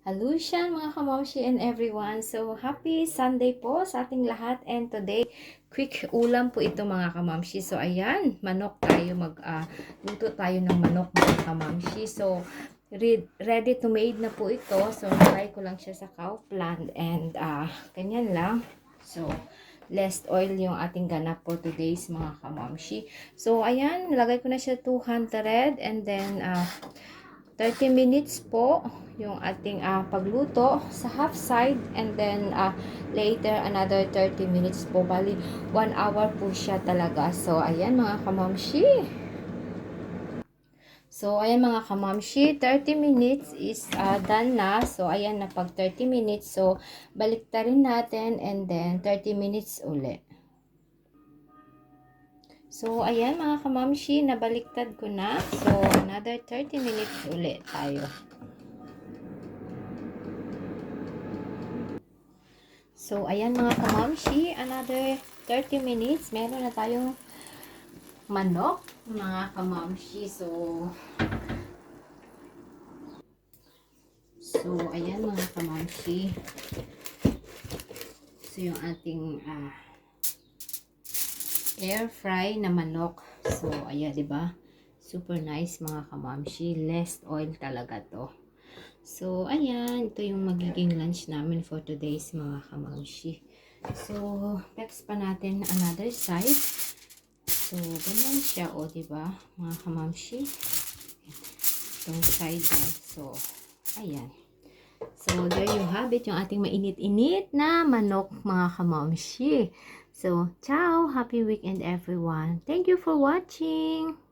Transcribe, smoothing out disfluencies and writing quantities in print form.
Alushan mga kamamshi and everyone. So, happy Sunday po sa ating lahat. And today, quick ulam po ito mga kamamshi. So, ayan, manok tayo. Luto tayo ng manok mga kamamshi. So, ready to made na po ito. So, nalay ko lang siya sa cow plant. And, ganyan lang. So, less oil yung ating ganap for today's mga kamamshi. So, ayan, nilagay ko na siya 200 and then, 30 minutes po yung ating pagluto sa half side and then later another 30 minutes po. Bali 1 hour po siya talaga. So ayan mga kamamshi. So ayan mga kamamshi, 30 minutes is done na. So ayan na pag 30 minutes. So baliktarin natin and then 30 minutes ulit. So, ayan mga kamamshi, nabaliktad ko na. So, another 30 minutes ulit tayo. So, ayan mga kamamshi, another 30 minutes. Meron na tayong manok, mga kamamshi. So, ayan mga kamamshi. So, yung ating air fry na manok. So, ayan, di ba? Super nice mga kamamshi. Less oil talaga to. So, ayan. Ito yung magiging lunch namin for today's mga kamamshi. So, next pa natin another side. So, ganyan siya, o, di ba? Mga kamamshi. Itong side yan. So, ayan. So, there you have it. Yung ating mainit-init na manok mga kamamshi. So, ciao! Happy weekend everyone. Thank you for watching!